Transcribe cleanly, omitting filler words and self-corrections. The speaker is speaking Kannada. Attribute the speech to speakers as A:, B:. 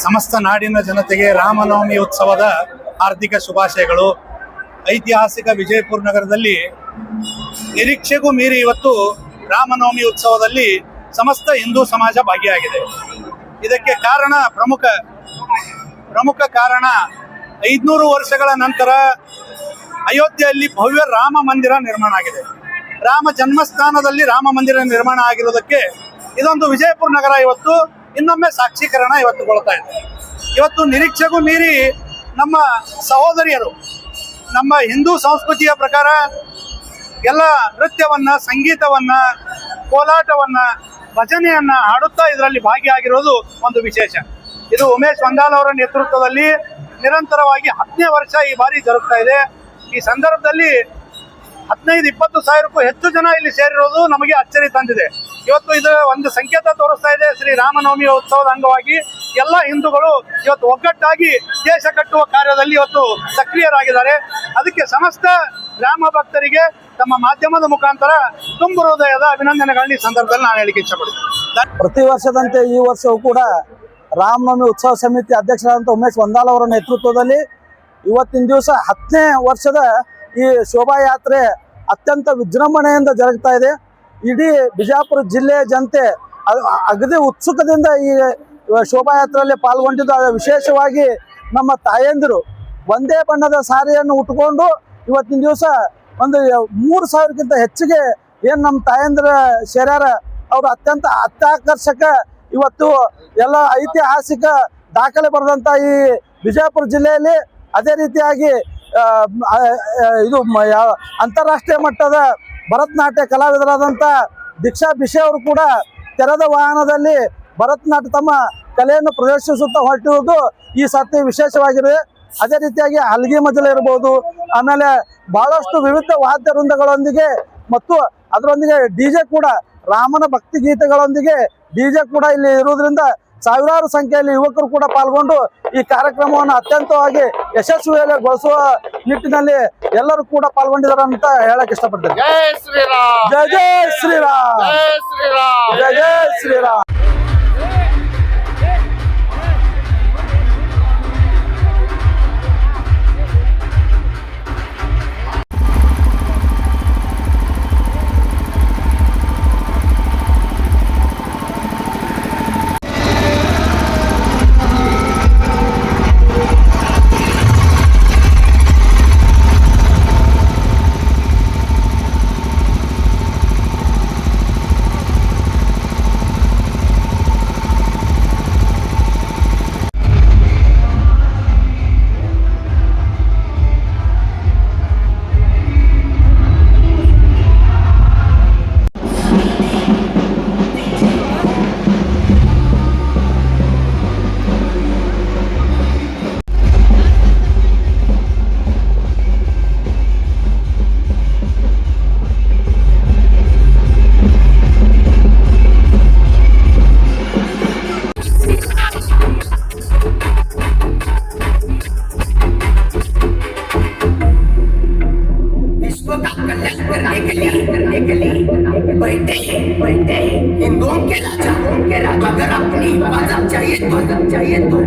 A: ಸಮಸ್ತ ನಾಡಿನ ಜನತೆಗೆ ರಾಮನವಮಿ ಉತ್ಸವದ ಹಾರ್ದಿಕ ಶುಭಾಶಯಗಳು. ಐತಿಹಾಸಿಕ ವಿಜಯಪುರ ನಗರದಲ್ಲಿ ನಿರೀಕ್ಷೆಗೂ ಮೀರಿ ಇವತ್ತು ರಾಮನವಮಿ ಉತ್ಸವದಲ್ಲಿ ಸಮಸ್ತ ಹಿಂದೂ ಸಮಾಜ ಭಾಗಿಯಾಗಿದೆ. ಇದಕ್ಕೆ ಕಾರಣ ಪ್ರಮುಖ ಕಾರಣ 500 ವರ್ಷಗಳ ನಂತರ ಅಯೋಧ್ಯೆಯಲ್ಲಿ ಭವ್ಯ ರಾಮ ಮಂದಿರ ನಿರ್ಮಾಣ ಆಗಿದೆ. ರಾಮ ಜನ್ಮಸ್ಥಾನದಲ್ಲಿ ರಾಮ ಮಂದಿರ ನಿರ್ಮಾಣ ಆಗಿರೋದಕ್ಕೆ ಇದೊಂದು ವಿಜಯಪುರ ನಗರ ಇವತ್ತು ಇನ್ನೊಮ್ಮೆ ಸಾಕ್ಷೀಕರಣ ಇವತ್ತುಗೊಳ್ತಾ ಇದೆ. ಇವತ್ತು ನಿರೀಕ್ಷೆಗೂ ಮೀರಿ ನಮ್ಮ ಸಹೋದರಿಯರು ನಮ್ಮ ಹಿಂದೂ ಸಂಸ್ಕೃತಿಯ ಪ್ರಕಾರ ಎಲ್ಲ ನೃತ್ಯವನ್ನ, ಸಂಗೀತವನ್ನ, ಕೋಲಾಟವನ್ನ, ಭಜನೆಯನ್ನ ಹಾಡುತ್ತಾ ಇದರಲ್ಲಿ ಭಾಗಿಯಾಗಿರೋದು ಒಂದು ವಿಶೇಷ. ಇದು ಉಮೇಶ್ ವಂದಾಲ್ ಅವರ ನೇತೃತ್ವದಲ್ಲಿ ನಿರಂತರವಾಗಿ 10ನೇ ವರ್ಷ ಈ ಬಾರಿ ಜರುಗ್ತಾ ಇದೆ. ಈ ಸಂದರ್ಭದಲ್ಲಿ 15-20 ಸಾವಿರಕ್ಕೂ ಹೆಚ್ಚು ಜನ ಇಲ್ಲಿ ಸೇರಿರೋದು ನಮಗೆ ಅಚ್ಚರಿ ತಂದಿದೆ. ಇವತ್ತು ಇದು ಒಂದು ಸಂಕೇತ ತೋರಿಸ್ತಾ ಇದೆ. ಶ್ರೀ ರಾಮನವಮಿ ಉತ್ಸವದ ಅಂಗವಾಗಿ ಎಲ್ಲ ಹಿಂದೂಗಳು ಇವತ್ತು ಒಗ್ಗಟ್ಟಾಗಿ ದೇಶ ಕಟ್ಟುವ ಕಾರ್ಯದಲ್ಲಿ ಇವತ್ತು ಸಕ್ರಿಯರಾಗಿದ್ದಾರೆ. ಅದಕ್ಕೆ ಸಮಸ್ತ ರಾಮ ಭಕ್ತರಿಗೆ ತಮ್ಮ ಮಾಧ್ಯಮದ ಮುಖಾಂತರ ತುಂಬ ಹೃದಯದ ಅಭಿನಂದನೆಗಳನ್ನ ಈ ಸಂದರ್ಭದಲ್ಲಿ ನಾನು ಹೇಳಿಕೆ ಇಷ್ಟಪಡ್ತೀನಿ.
B: ಪ್ರತಿ ವರ್ಷದಂತೆ ಈ ವರ್ಷವೂ ಕೂಡ ರಾಮನವಮಿ ಉತ್ಸವ ಸಮಿತಿ ಅಧ್ಯಕ್ಷರಾದಂಥ ಉಮೇಶ್ ವಂದಾಲ್ ಅವರ ನೇತೃತ್ವದಲ್ಲಿ ಇವತ್ತಿನ ದಿವಸ 10ನೇ ವರ್ಷದ ಈ ಶೋಭಾಯಾತ್ರೆ ಅತ್ಯಂತ ವಿಜೃಂಭಣೆಯಿಂದ ಜರುಗ್ತಾ ಇದೆ. ಇಡೀ ಬಿಜಾಪುರ ಜಿಲ್ಲೆಯ ಜನತೆ ಅಗದಿ ಉತ್ಸುಕದಿಂದ ಈ ಶೋಭಾಯಾತ್ರೆಯಲ್ಲಿ ಪಾಲ್ಗೊಂಡಿದ್ದು. ವಿಶೇಷವಾಗಿ ನಮ್ಮ ತಾಯಂದಿರು ಒಂದೇ ಬಣ್ಣದ ಸಾರಿಯನ್ನು ಉಟ್ಕೊಂಡು ಇವತ್ತಿನ ದಿವಸ ಒಂದು 3000ಕ್ಕಿಂತ ಹೆಚ್ಚಿಗೆ ಏನು ನಮ್ಮ ತಾಯಂದಿರ ಸೇರ್ಯಾರ. ಅವರು ಅತ್ಯಂತ ಅತ್ಯಾಕರ್ಷಕ ಇವತ್ತು ಎಲ್ಲ ಐತಿಹಾಸಿಕ ದಾಖಲೆ ಬರೆದಂಥ ಈ ಬಿಜಾಪುರ ಜಿಲ್ಲೆಯಲ್ಲಿ ಅದೇ ರೀತಿಯಾಗಿ ಇದು ಅಂತಾರಾಷ್ಟ್ರೀಯ ಮಟ್ಟದ ಭರತನಾಟ್ಯ ಕಲಾವಿದರಾದಂಥ ದೀಕ್ಷಾ ಬಿಶೆ ಅವರು ಕೂಡ ತೆರೆದ ವಾಹನದಲ್ಲಿ ಭರತನಾಟ್ಯ ತಮ್ಮ ಕಲೆಯನ್ನು ಪ್ರದರ್ಶಿಸುತ್ತಾ ಹೊರಟಿರುವುದು ಈ ಸರ್ತಿ ವಿಶೇಷವಾಗಿದೆ. ಅದೇ ರೀತಿಯಾಗಿ ಹಲ್ಗಿ ಮಜಲ ಇರ್ಬೋದು, ಆಮೇಲೆ ಬಹಳಷ್ಟು ವಿವಿಧ ವಾದ್ಯ ವೃಂದಗಳೊಂದಿಗೆ ಮತ್ತು ಅದರೊಂದಿಗೆ ಡಿಜೆ ಕೂಡ, ರಾಮನ ಭಕ್ತಿ ಗೀತೆಗಳೊಂದಿಗೆ ಡಿಜೆ ಕೂಡ ಇಲ್ಲಿ ಇರುವುದರಿಂದ ಸಾವಿರಾರು ಸಂಖ್ಯೆಯಲ್ಲಿ ಯುವಕರು ಕೂಡ ಪಾಲ್ಗೊಂಡು ಈ ಕಾರ್ಯಕ್ರಮವನ್ನು ಅತ್ಯಂತವಾಗಿ ಯಶಸ್ವಿಗೊಳಿಸುವ ನಿಟ್ಟಿನಲ್ಲಿ ಎಲ್ಲರೂ ಕೂಡ ಪಾಲ್ಗೊಂಡಿದ್ದಾರೆ ಅಂತ ಹೇಳಕ್ ಇಷ್ಟಪಡ್ತೇನೆ.
C: ಜೈ ಶ್ರೀರಾಮ್,
B: ಜೈ ಜೈ ಶ್ರೀರಾಮ್,
C: ಜೈ ಶ್ರೀರಾಮ್,
B: ಜೈ ಜೈ ಶ್ರೀರಾಮ್.
D: बैठे हिंदुओं के राजा अगर अपनी हिफाजत चाहिए तो